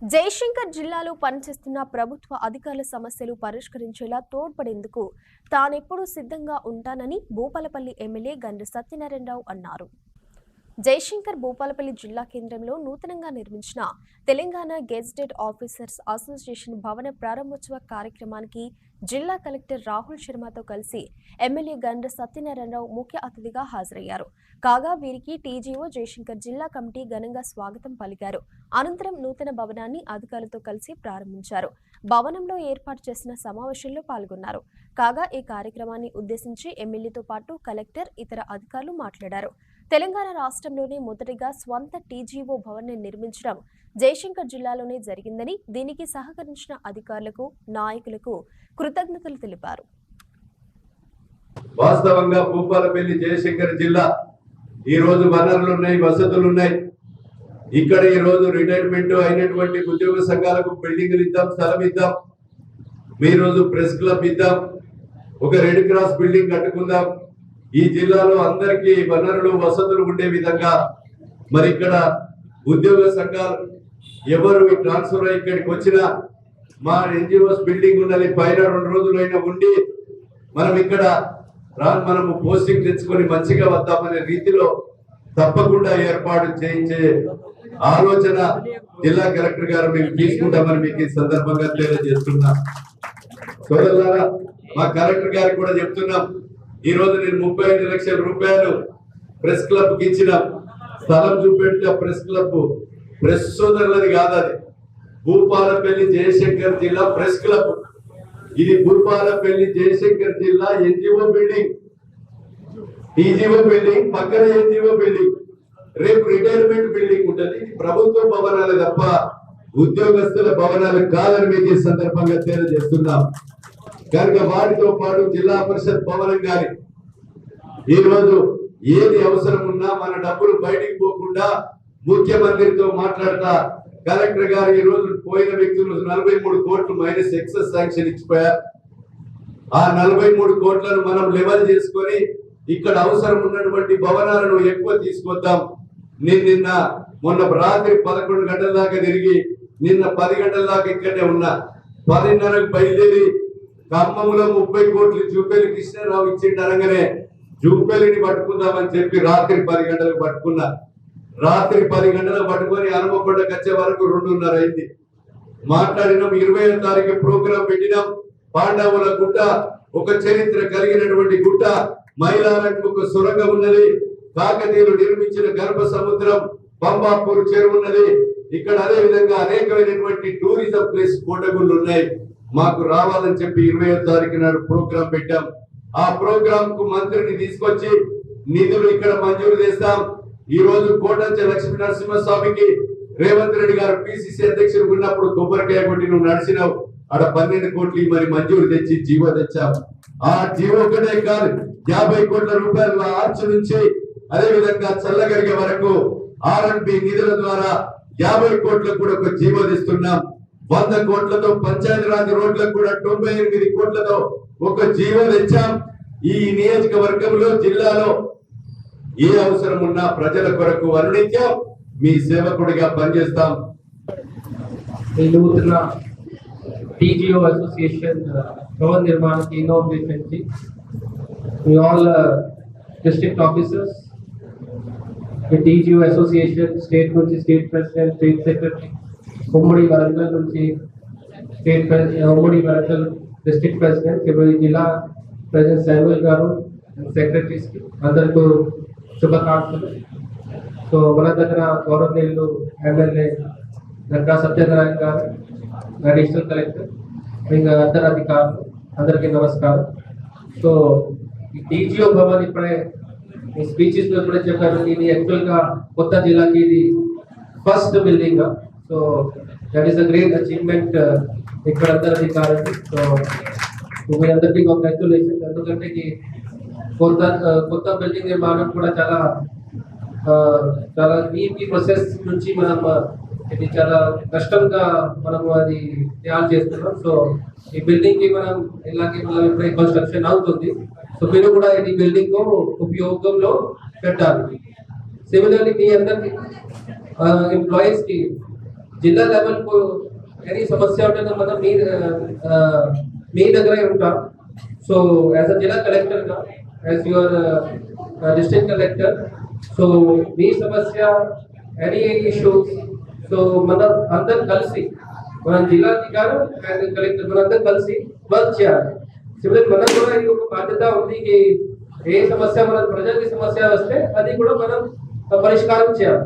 జయశంకర్ జిల్లాలో పనిచేస్తున్న ప్రభుత్వ అధికారుల సమస్యలు పరిష్కరించేలా తోడ్పడేందుకు తానెప్పుడూ సిద్ధంగా ఉంటానని భూపాలపల్లి ఎమ్మెల్యే గండ్ర సత్యనారాయణరావు అన్నారు. జయశంకర్ భూపాలపల్లి జిల్లా కేంద్రంలో నూతనంగా నిర్మించిన తెలంగాణ గెజిటెడ్ ఆఫీసర్స్ అసోసియేషన్ భవన ప్రారంభోత్సవ కార్యక్రమానికి జిల్లా కలెక్టర్ రాహుల్ శర్మతో కలిసి ఎమ్మెల్యే గండ్ర సత్యనారాయణరావు ముఖ్య అతిథిగా హాజరయ్యారు. కాగా వీరికి టీజీఓ జయశంకర్ జిల్లా కమిటీ ఘనంగా స్వాగతం పలికారు. అనంతరం నూతన భవనాన్ని అధికారులతో కలిసి ప్రారంభించారు. భవనంలో ఏర్పాటు చేసిన సమావేశంలో పాల్గొన్నారు. కాగా ఈ కార్యక్రమాన్ని ఉద్దేశించి ఎమ్మెల్యేతో పాటు కలెక్టర్, ఇతర అధికారులు మాట్లాడారు. తెలంగాణ రాష్ట్రంలోనే మొదటిగా స్వంత టీజీఓ భవనాన్ని నిర్మించడం జయశంకర్ జిల్లాలోనే జరిగిందని, దీనికి సహకరించిన అధికారులకు, నాయకులకు కృతజ్ఞతలు తెలిపారు. వాస్తవంగా భూపాలపల్లి జయశంకర్ జిల్లా ఈ రోజు వనరులు ఉన్నాయి, వసతులు ఉన్నాయి. ఇక్కడ ఈ రోజు రిటైర్మెంట్ అయినటువంటి ఉద్యోగ సంఘాలకు బిల్డింగ్లు ఇద్దాం, స్థలం ఇద్దాం, మీ రోజు ప్రెస్ క్లబ్ ఇద్దాం, ఒక రెడ్ క్రాస్ బిల్డింగ్ కట్టుకుందాం. ఈ జిల్లాలో అందరికీ వనరులు, వసతులు ఉండే విధంగా మరి ఇక్కడ ఉద్యోగ సంఘాలు ఎవరు ట్రాన్స్ఫర్ అయ్యి ఇక్కడికి వచ్చినా మా ఎన్జిఓస్ బిల్డింగ్ ఉన్నది, పైన 2 రోజులైనా ఉండి మనం ఇక్కడ మనము పోస్టింగ్ తెచ్చుకొని మంచిగా వద్దామనే రీతిలో తప్పకుండా ఏర్పాటు చేయించే ఆలోచన జిల్లా కలెక్టర్ గారు మేము తీసుకుంటామని మీకు ఈ సందర్భంగా తెలియజేస్తున్నా. సోదరులారా, మా కలెక్టర్ గారికి కూడా చెప్తున్నాం, ఈ రోజు నేను 35 లక్షల రూపాయలు ప్రెస్ క్లబ్ కి ఇచ్చిన స్థలం చూపెడితే ప్రెస్ క్లబ్ ప్రెస్ సోదరులది కాదు, అది భూపాలపల్లి జయశంకర్ జిల్లా ప్రెస్ క్లబ్. ఇది భూపాలపల్లి జయశంకర్ జిల్లా ఎన్జిఓ బిల్డింగ్, టీజీఓ బిల్డింగ్, పక్కన ఎన్జిఓ బిల్డింగ్, రేపు రిటైర్మెంట్ బిల్డింగ్ ఉంటుంది. ప్రభుత్వ భవనాలు తప్ప ఉద్యోగస్తుల భవనాలు కాదని మీకు ఈ సందర్భంగా తెలియజేస్తున్నాం. కనుక వాటితో పాటు జిల్లా పరిషత్ భవనం గాని ఈ రోజు ఏది అవసరం ఉన్నా మన డబ్బులు బయటికి పోకుండా ముఖ్యమంత్రితో మాట్లాడతా కలెక్టర్ గారు ఈ రోజు పోయిన వ్యక్తులు 43 కోట్లు మైనస్ ఎక్సెస్ శాంక్షన్ ఇచ్చిపోయారు. ఆ 43 కోట్లను మనం లెవెల్ చేసుకొని ఇక్కడ అవసరం ఉన్నటువంటి భవనాలను ఎక్కువ తీసుకొద్దాం. నిన్న మొన్న రాత్రి 11 గంటల దాకా తిరిగి నిన్న 10 గంటల దాకా ఇక్కడే ఉన్నా. 10:30కు బయలుదేరి ఖమ్మంలో 30 కోట్లు జూపల్లి కృష్ణారావు ఇచ్చిండు అనగానే జూపల్లిని పట్టుకుందామని చెప్పి రాత్రి 10 గంటలకు పట్టుకున్నా. రాత్రి 10 గంటలకు పట్టుకొని హనుమకొండకు వచ్చే వరకు 2:30 అయింది. మాట్లాడినాం. 20వ తారీఖు ప్రోగ్రాం పెట్టినాం. పాండవుల గుట్ట ఒక చరిత్ర కలిగినటువంటి గుట్ట, మైలారకు ఒక సొరంగం ఉన్నది, కాకతీయులు నిర్మించిన గర్భ సముద్రం, పంబాపూర్ చెరువు ఉన్నది. ఇక్కడ అదే విధంగా అనేకమైనటువంటి టూరిజం ప్లేస్ కోటగుళ్ళు ఉన్నాయి. మాకు రావాలని చెప్పి 20వ తారీఖు నాడు ప్రోగ్రాం పెట్టాం. ఆ ప్రోగ్రాం కు మంత్రిని తీసుకొచ్చి నిధులు ఇక్కడ మంజూరు చేస్తాం. ఈ రోజు కోటంచ లక్ష్మీ నరసింహస్వామికి రేవంత్ రెడ్డి గారు పిసిసి అధ్యక్షుడు ఉన్నప్పుడు కొబ్బరికాయ కొట్టి నువ్వు నడిచినావు, ఆడ 12 కోట్లు మరి మంజూరు తెచ్చి జీవో తెచ్చాం. ఆ జీవో ఒకటే కాదు, 50 కోట్ల రూపాయల ఆర్చ్ నుంచి అదే విధంగా చల్లగరిగే వరకు R&B నిధుల ద్వారా 50 కోట్లకు కూడా ఒక జీవో తెస్తున్నాం. 100 కోట్లతో పంచాయతీరాజ్ రోడ్లకు కూడా 98 కోట్లతో ఒక జీవో తెచ్చాం. ఈ నియోజకవర్గంలో, జిల్లాలో ఏ అవసరం ఉన్నా ప్రజల కొరకు అనునిత్యం మీ సేవకుడిగా పనిచేస్తాం. నూతన టీజీఓ అసోసియేషన్ భవన నిర్మాణానికి ఇన్నోవేషన్ కి all district officers, TGO association state నుంచి స్టేట్ ప్రెసిడెంట్, స్టేట్ సెక్రటరీ, ఉమ్మడి వరంగల్ నుంచి స్టేట్ ఉమ్మడి వరంగల్ డిస్ట్రిక్ట్ ప్రెసిడెంట్, జిల్లా ప్రెసిడెంట్ శామ్యుల్ గారు, సెక్రటరీస్ కి అందరికీ శుభాకాంక్షలు. సో మన దగ్గర గౌరవనీయులు ఎమ్మెల్యే గండ్ర సత్యనారాయణ గారు, అడిషనల్ కలెక్టర్, ఇంకా అందరు అధికారులు, అందరికీ నమస్కారం. సో ఈ టీజీఓ భవన్ ఇప్పుడే ఈ స్పీచెస్ లో ఇప్పుడే చెప్పారు, ఇది యాక్చువల్ గా కొత్త జిల్లాకి ఇది first building. So that is a great achievement ఇక్కడ అందరు అధికారులు. సో మీ అందరికీ కంగ్రాచులేషన్. ఎందుకంటే కొత్త బిల్డింగ్ నిర్మాణం కూడా చాలా ఈ ప్రాసెస్ నుంచి మనం ఇది చాలా కష్టంగా మనము అది తయారు చేస్తున్నాం. సో ఈ బిల్డింగ్ కి మనం ఇలాగే మనం ఇప్పుడే కన్స్ట్రక్షన్ అవుతుంది. సో మీరు కూడా ఈ బిల్డింగ్ కు ఉపయోగంలో పెట్టాలి. సిమిలర్లీ మీ అందరికి ఎంప్లాయీస్ కి జిల్లా లెవెల్ కు ఎనీ సమస్య ఉంటే మనం మీ దగ్గరే ఉంటాం. సో యాజ్ అ జిల్లా కలెక్టర్ గా, as your district collector, so మీ సమస్య ఎనీ ఇష్యూస్, సో మనం అందరం కలిసి, మన జిల్లాధికారు అండ్ కలెక్టర్ మనందరం కలిసి వర్క్ చేయాలి. సిమిలర్ మనం కూడా ఇది ఒక బాధ్యత ఉంది కి ఏ సమస్య మన ప్రజలకి సమస్య వస్తే అది కూడా మనం పరిష్కారం చేయాలి.